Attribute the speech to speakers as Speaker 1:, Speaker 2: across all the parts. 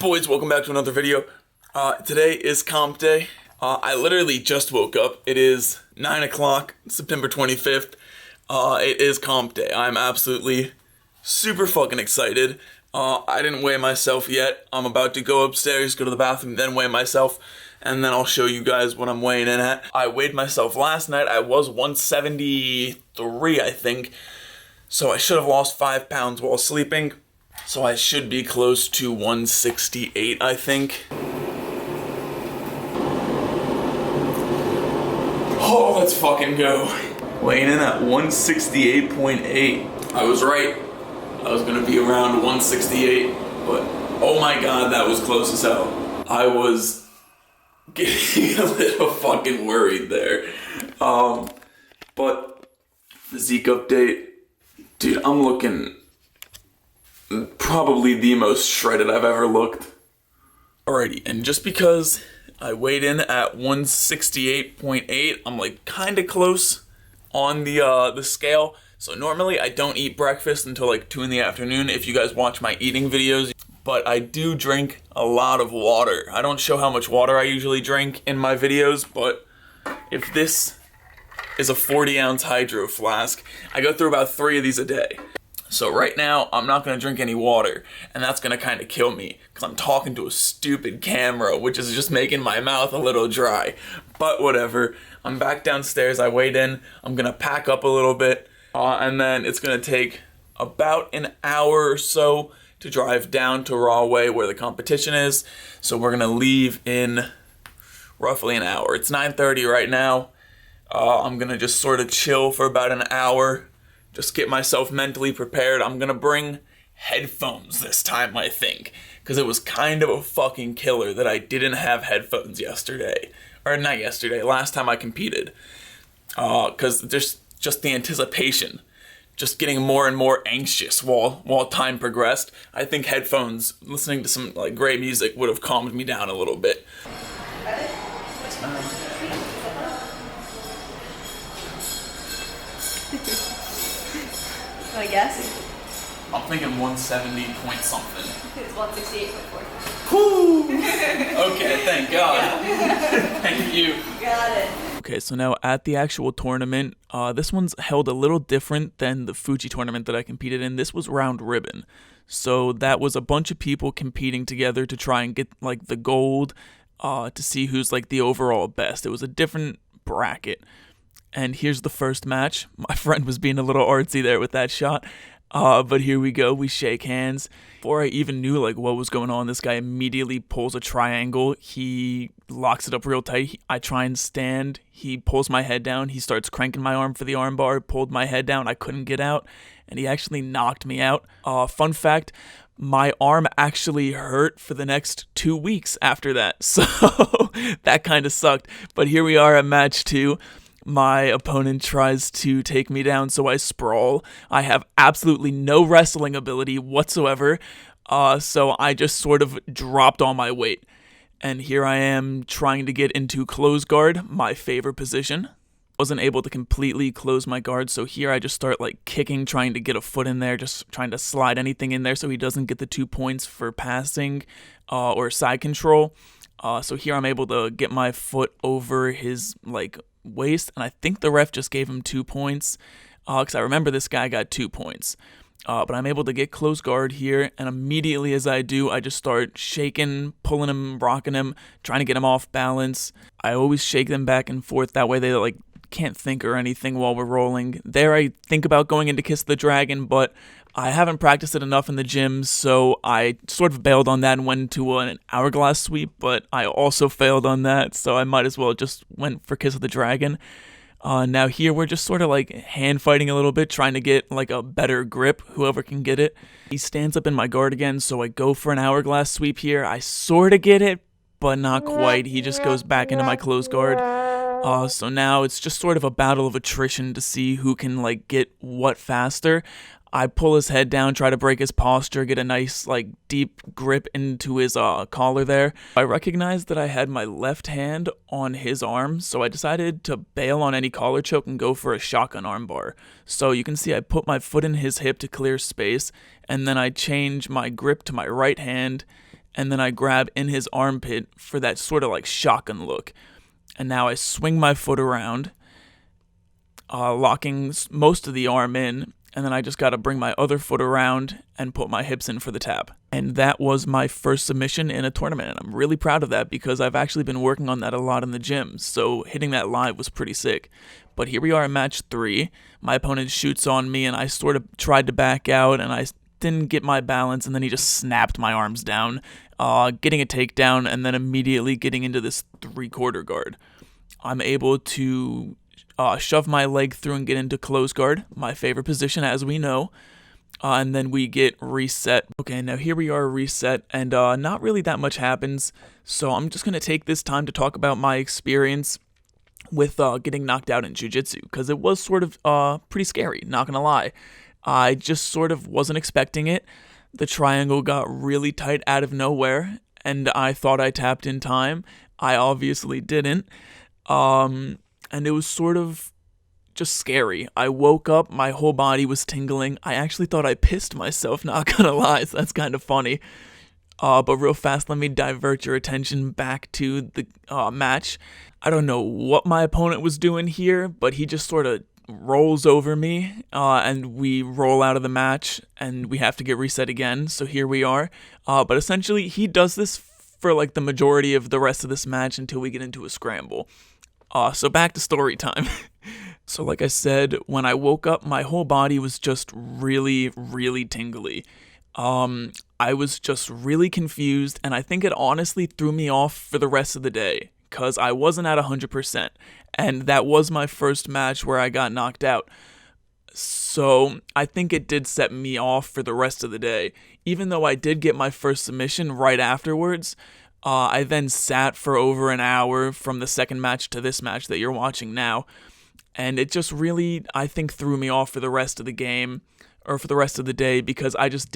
Speaker 1: Boys, welcome back to another video. Today is comp day. I literally just woke up. It is 9 o'clock, September 25th. It is comp day. I'm absolutely super fucking excited. I didn't weigh myself yet. I'm about to go upstairs, go to the bathroom, then weigh myself, and then I'll show you guys what I'm weighing in at. I weighed myself last night. I was 173, I think. So I should have lost 5 pounds while sleeping. So I should be close to 168, I think. Oh, let's fucking go. Weighing in at 168.8. I was right. I was gonna be around 168, but oh my god, that was close as hell. I was getting a little fucking worried there. But physique update. Dude, I'm looking probably the most shredded I've ever looked. Alrighty, and just because I weighed in at 168.8, I'm like kinda close on the scale. So normally I don't eat breakfast until like 2 in the afternoon if you guys watch my eating videos. But I do drink a lot of water. I don't show how much water I usually drink in my videos, but if this is a 40-ounce hydro flask, I go through about 3 of these a day. So right now, I'm not going to drink any water, and that's going to kind of kill me, because I'm talking to a stupid camera, which is just making my mouth a little dry. But whatever, I'm back downstairs, I weighed in, I'm going to pack up a little bit, and then it's going to take about an hour or so to drive down to Rahway where the competition is. So we're going to leave in roughly an hour. It's 9:30 right now. I'm going to just sort of chill for about an hour. Just get myself mentally prepared. I'm gonna bring headphones this time, I think. Because it was kind of a fucking killer that I didn't have headphones yesterday. Or not yesterday, last time I competed. Because there's just the anticipation. Just getting more and more anxious while time progressed. I think headphones, listening to some like great music would have calmed me down a little bit.
Speaker 2: I guess.
Speaker 1: I'm thinking 170 point something.
Speaker 2: It's 168.4.
Speaker 1: Whoo! Okay, thank God.
Speaker 2: Yeah.
Speaker 1: Thank you.
Speaker 2: Got it.
Speaker 3: Okay, so now at the actual tournament, this one's held a little different than the Fuji tournament that I competed in. This was round robin. So that was a bunch of people competing together to try and get like the gold, to see who's like the overall best. It was a different bracket. And here's the first match. My friend was being a little artsy there with that shot. But here we go. We shake hands. Before I even knew like what was going on, this guy immediately pulls a triangle. He locks it up real tight. I try and stand. He pulls my head down. He starts cranking my arm for the arm bar. Pulled my head down. I couldn't get out. And he actually knocked me out. Fun fact, my arm actually hurt for the next 2 weeks after that. So that kind of sucked. But here we are at match 2. My opponent tries to take me down, so I sprawl. I have absolutely no wrestling ability whatsoever, so I just sort of dropped all my weight. And here I am trying to get into close guard, my favorite position. Wasn't able to completely close my guard, so here I just start like kicking, trying to get a foot in there, just trying to slide anything in there so he doesn't get the 2 points for passing or side control. So here I'm able to get my foot over his like waist, and I think the ref just gave him 2 points, because I remember this guy got 2 points. But I'm able to get close guard here, and immediately as I do, I just start shaking, pulling him, rocking him, trying to get him off balance. I always shake them back and forth, that way they like can't think or anything while we're rolling. There I think about going into Kiss the Dragon, but I haven't practiced it enough in the gym, so I sort of bailed on that and went into an hourglass sweep, but I also failed on that, so I might as well just went for Kiss of the Dragon. Now here we're just sort of like hand fighting a little bit, trying to get like a better grip, whoever can get it. He stands up in my guard again, so I go for an hourglass sweep here. I sort of get it, but not quite. He just goes back into my close guard. So now it's just sort of a battle of attrition to see who can like get what faster. I pull his head down, try to break his posture, get a nice, like, deep grip into his collar there. I recognized that I had my left hand on his arm, so I decided to bail on any collar choke and go for a shotgun armbar. So you can see I put my foot in his hip to clear space, and then I change my grip to my right hand, and then I grab in his armpit for that sort of like shotgun look. And now I swing my foot around, locking most of the arm in, and then I just got to bring my other foot around and put my hips in for the tap. And that was my first submission in a tournament, and I'm really proud of that because I've actually been working on that a lot in the gym, so hitting that live was pretty sick. But here we are in match 3. My opponent shoots on me, and I sort of tried to back out, and I didn't get my balance, and then he just snapped my arms down, getting a takedown, and then immediately getting into this 3/4 guard. I'm able to shove my leg through and get into close guard, my favorite position as we know, and then we get reset. Okay, now here we are reset, and not really that much happens, so I'm just going to take this time to talk about my experience with getting knocked out in jiu-jitsu, because it was sort of pretty scary, not going to lie. I just sort of wasn't expecting it. The triangle got really tight out of nowhere, and I thought I tapped in time. I obviously didn't. And it was sort of just scary. I woke up, my whole body was tingling. I actually thought I pissed myself, not gonna lie, so that's kind of funny. But real fast, let me divert your attention back to the match. I don't know what my opponent was doing here, but he just sort of rolls over me, and we roll out of the match, and we have to get reset again, so here we are. But essentially, he does this for like the majority of the rest of this match until we get into a scramble. So back to story time. So like I said, when I woke up, my whole body was just really, really tingly. I was just really confused, and I think it honestly threw me off for the rest of the day, because I wasn't at 100%, and that was my first match where I got knocked out. So I think it did set me off for the rest of the day. Even though I did get my first submission right afterwards, I then sat for over an hour from the second match to this match that you're watching now, and it just really, I think, threw me off for the rest of the game, or for the rest of the day, because I just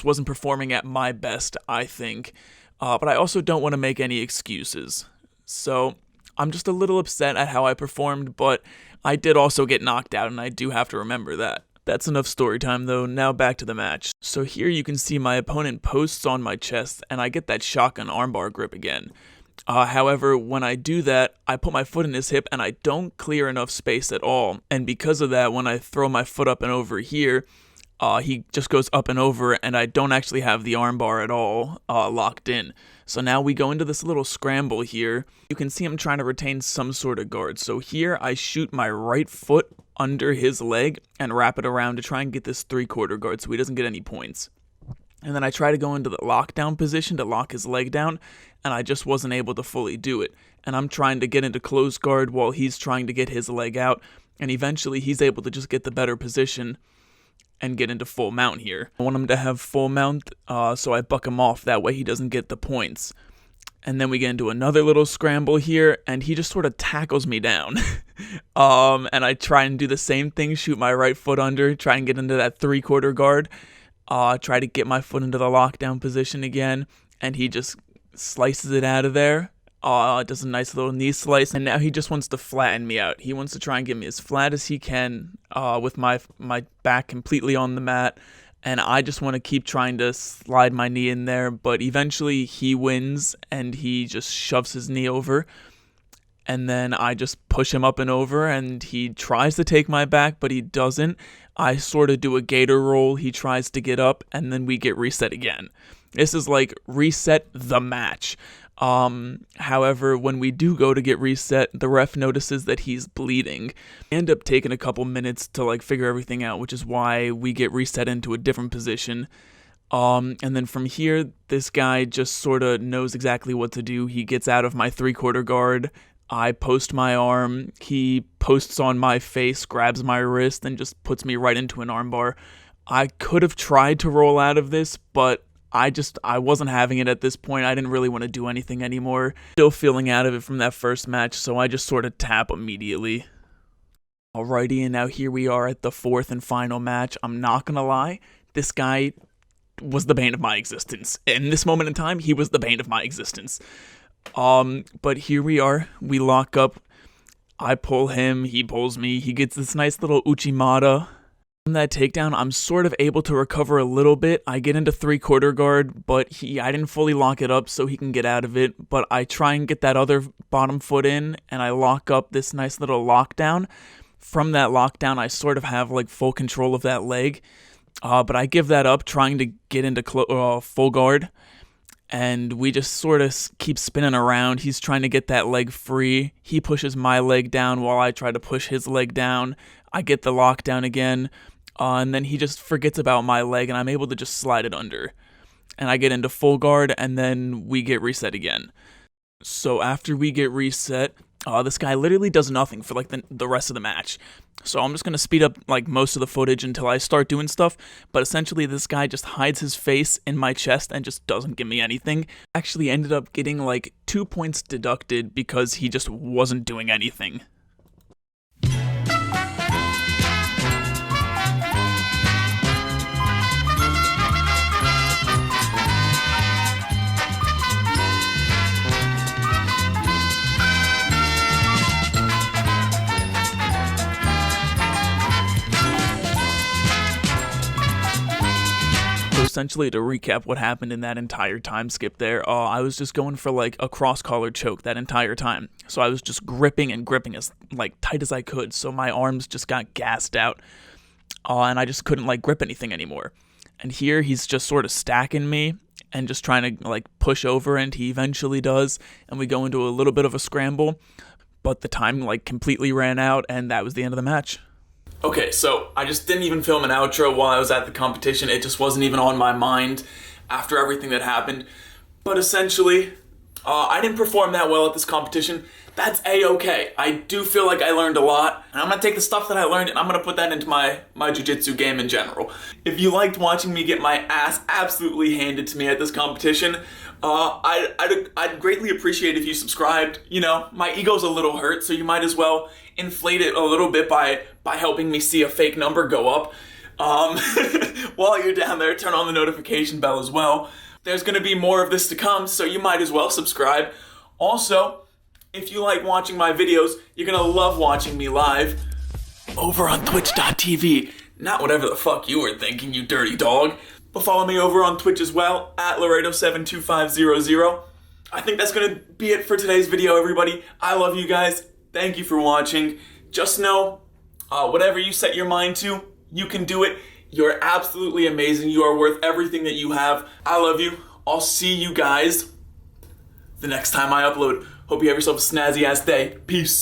Speaker 3: wasn't performing at my best, I think, but I also don't want to make any excuses. So I'm just a little upset at how I performed, but I did also get knocked out, and I do have to remember that. That's enough story time though, now back to the match. So here you can see my opponent posts on my chest, and I get that shotgun armbar grip again. However, when I do that, I put my foot in his hip and I don't clear enough space at all. And because of that, when I throw my foot up and over here, he just goes up and over, and I don't actually have the armbar at all locked in. So now we go into this little scramble here. You can see I'm trying to retain some sort of guard. So here I shoot my right foot under his leg and wrap it around to try and get this 3/4 guard so he doesn't get any points. And then I try to go into the lockdown position to lock his leg down, and I just wasn't able to fully do it. And I'm trying to get into close guard while he's trying to get his leg out, and eventually he's able to just get the better position and get into full mount here. I want him to have full mount, so I buck him off, that way he doesn't get the points. And then we get into another little scramble here, and he just sort of tackles me down. And I try and do the same thing, shoot my right foot under, try and get into that 3/4 guard, try to get my foot into the lockdown position again, and he just slices it out of there. Does a nice little knee slice, and now he just wants to flatten me out. He wants to try and get me as flat as he can, with my back completely on the mat, and I just want to keep trying to slide my knee in there, but eventually he wins, and he just shoves his knee over, and then I just push him up and over, and he tries to take my back, but he doesn't. I sort of do a gator roll, he tries to get up, and then we get reset again. This is like reset the match. However, when we do go to get reset, the ref notices that he's bleeding. I end up taking a couple minutes to like figure everything out, which is why we get reset into a different position. And then from here, this guy just sort of knows exactly what to do. He gets out of my 3/4 guard. I post my arm. He posts on my face, grabs my wrist, and just puts me right into an armbar. I could have tried to roll out of this, but I wasn't having it at this point. I didn't really want to do anything anymore. Still feeling out of it from that first match, so I just sort of tap immediately. Alrighty, and now here we are at the fourth and final match. I'm not gonna lie, this guy was the bane of my existence. In this moment in time, he was the bane of my existence. But here we are. We lock up. I pull him, he pulls me. He gets this nice little Uchimata. From that takedown, I'm sort of able to recover a little bit. I get into 3/4 guard, but I didn't fully lock it up so he can get out of it. But I try and get that other bottom foot in, and I lock up this nice little lockdown. From that lockdown, I sort of have like full control of that leg. But I give that up, trying to get into full guard. And we just sort of keep spinning around. He's trying to get that leg free. He pushes my leg down while I try to push his leg down. I get the lockdown again. And then he just forgets about my leg, and I'm able to just slide it under. And I get into full guard, and then we get reset again. So after we get reset, this guy literally does nothing for like the rest of the match. So I'm just going to speed up like most of the footage until I start doing stuff. But essentially this guy just hides his face in my chest and just doesn't give me anything. Actually ended up getting like 2 points deducted because he just wasn't doing anything. Essentially, to recap what happened in that entire time skip there, I was just going for like a cross-collar choke that entire time. So I was just gripping and gripping as like tight as I could. So my arms just got gassed out, and I just couldn't like grip anything anymore. And here he's just sort of stacking me and just trying to like push over, and he eventually does. And we go into a little bit of a scramble, but the time like completely ran out, and that was the end of the match.
Speaker 1: Okay, so I just didn't even film an outro while I was at the competition. It just wasn't even on my mind after everything that happened. But essentially, I didn't perform that well at this competition. That's A-okay. I do feel like I learned a lot, and I'm going to take the stuff that I learned and I'm going to put that into my jiu-jitsu game in general. If you liked watching me get my ass absolutely handed to me at this competition, I'd greatly appreciate if you subscribed. You know, my ego's a little hurt, so you might as well inflate it a little bit by helping me see a fake number go up. While you're down there, turn on the notification bell as well. There's going to be more of this to come, so you might as well subscribe. Also, if you like watching my videos, you're going to love watching me live over on twitch.tv. Not whatever the fuck you were thinking, you dirty dog. But follow me over on Twitch as well, at Laredo72500. I think that's going to be it for today's video, everybody. I love you guys. Thank you for watching. Just know, whatever you set your mind to, you can do it. You're absolutely amazing. You are worth everything that you have. I love you. I'll see you guys the next time I upload. Hope you have yourself a snazzy ass day. Peace.